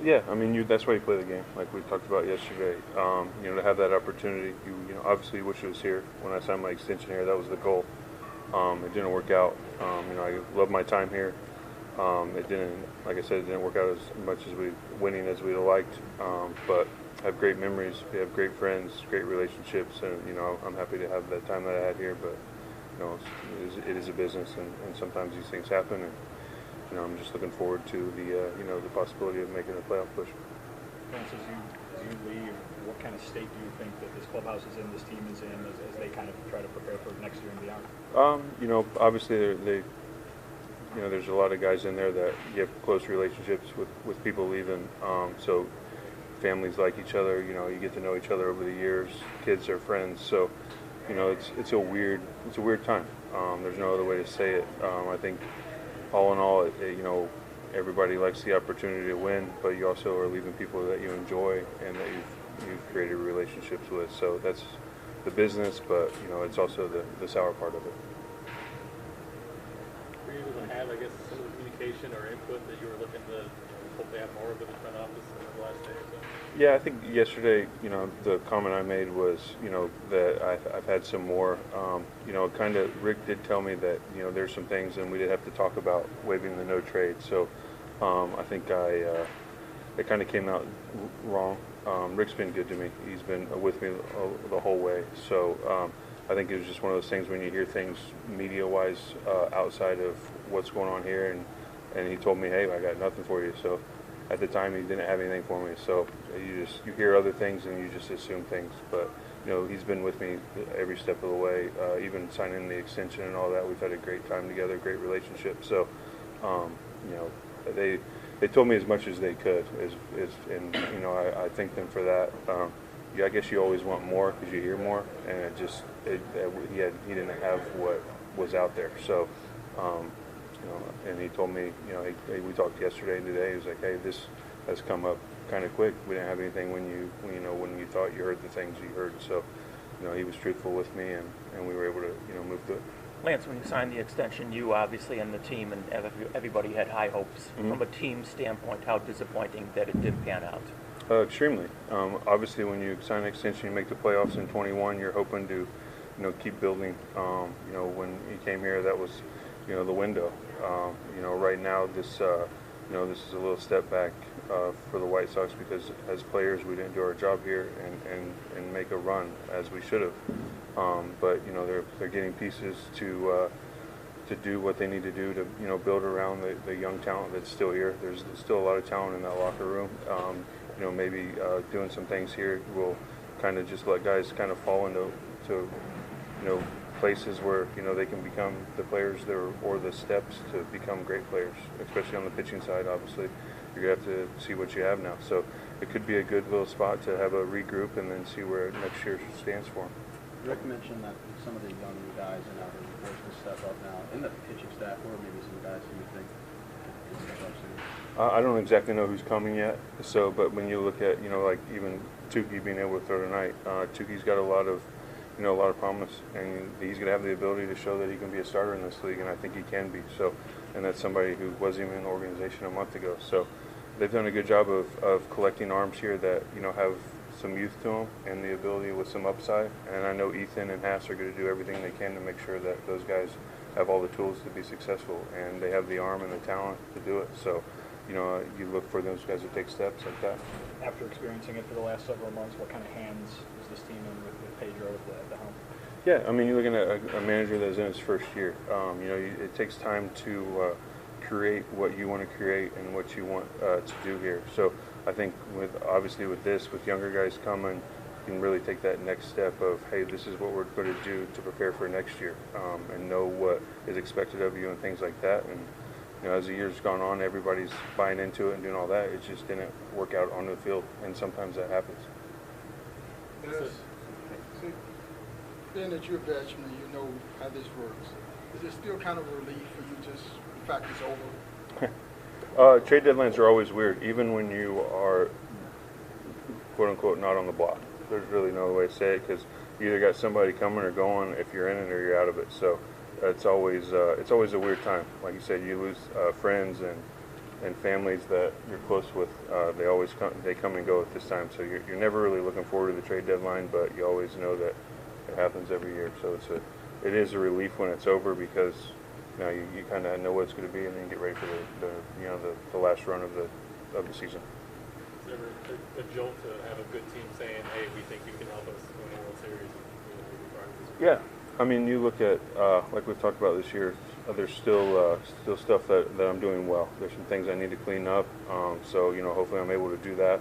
Yeah, I mean, that's why you play the game, like we talked about yesterday. To have that opportunity, obviously wish it was here. When I signed my extension here, that was the goal. It didn't work out. I love my time here. It didn't, like I said, it didn't work out as much as winning as we'd have liked. But I have great memories. We have great friends, great relationships, and I'm happy to have that time that I had here. But it is a business, and sometimes these things happen. And I'm just looking forward to the possibility of making a playoff push. Lance, as you leave, what kind of state do you think that this clubhouse is in, this team is in, as they kind of try to prepare for next year and beyond? Obviously there's a lot of guys in there that you have close relationships with people leaving. So families like each other. You get to know each other over the years. Kids are friends. So it's a weird time. There's no other way to say it. I think all in all, everybody likes the opportunity to win, but you also are leaving people that you enjoy and that you've created relationships with. So that's the business, but it's also the sour part of it. Were you able to have, I guess, some of the communication or input that you were looking to hopefully have more of in the front office in the last day or so? Yeah, I think yesterday, the comment I made was, that I've had some more. Kind of Rick did tell me that, there's some things, and we did have to talk about waiving the no trade. So I think it kind of came out wrong. Rick's been good to me. He's been with me the whole way. So I think it was just one of those things when you hear things media-wise outside of what's going on here, and he told me, hey, I got nothing for you. So at the time, he didn't have anything for me. So you hear other things and you just assume things. But he's been with me every step of the way, even signing the extension and all that. We've had a great time together, great relationship. So they told me as much as they could, and I thank them for that. I guess you always want more because you hear more, and he didn't have what was out there. So. And he told me, we talked yesterday and today. He was like, hey, this has come up kind of quick. We didn't have anything when you thought you heard the things you heard. So, he was truthful with me, and we were able to, move through it. Lance, when you signed the extension, you obviously and the team and everybody had high hopes. Mm-hmm. From a team standpoint, how disappointing that it didn't pan out? Extremely. Obviously, when you sign an extension, you make the playoffs in 21. You're hoping to, keep building. When he came here, that was, the window. Right now, this is a little step back for the White Sox because as players, we didn't do our job here and make a run as we should have. But they're getting pieces to do what they need to do to build around the young talent that's still here. There's still a lot of talent in that locker room. Maybe doing some things here will kind of just let guys kind of fall into places where they can become the players or the steps to become great players, especially on the pitching side. Obviously, you're gonna have to see what you have now. So it could be a good little spot to have a regroup and then see where next year stands for them. Rick mentioned that some of the young guys in our forced to step up now in the pitching staff, or maybe some guys who you think can step up soon. I don't exactly know who's coming yet. So, but when you look at like even Tukey being able to throw tonight, Tukey's got a lot of promise, and he's going to have the ability to show that he can be a starter in this league, and I think he can be. So, and that's somebody who wasn't even in the organization a month ago. So, they've done a good job of collecting arms here that have some youth to them and the ability with some upside. And I know Ethan and Haas are going to do everything they can to make sure that those guys have all the tools to be successful, and they have the arm and the talent to do it. So, you look for those guys to take steps like that. After experiencing it for the last several months, what kind of hands is this team in with Pedro at the helm? Yeah, I mean, you're looking at a manager that's in his first year. It takes time to create what you want to create and what you want to do here. So I think with younger guys coming, you can really take that next step of, hey, this is what we're going to do to prepare for next year, and know what is expected of you and things like that. And as the year's gone on, everybody's buying into it and doing all that. It just didn't work out on the field, and sometimes that happens. Yes. See, being that you're a veteran and you know how this works, is it still kind of a relief for you just the fact it's over? Trade deadlines are always weird, even when you are, quote unquote, not on the block. There's really no way to say it because you either got somebody coming or going if you're in it or you're out of it. So it's always a weird time. Like you said, you lose friends and and families that you're close with, they come and go at this time. So you're never really looking forward to the trade deadline, but you always know that it happens every year. So it is a relief when it's over, because you know you kind of know what it's going to be, and then get ready for the last run of the season. Is there ever a jolt to have a good team saying, "Hey, we think you can help us win the World Series"? Yeah, I mean, you look at like we've talked about this year. There's still stuff that I'm doing well. There's some things I need to clean up. So hopefully I'm able to do that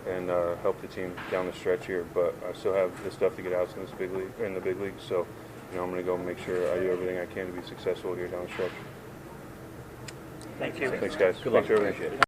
and help the team down the stretch here. But I still have the stuff to get out in the big league. So I'm going to go make sure I do everything I can to be successful here down the stretch. Thank you. Thanks, guys. Thanks for everything.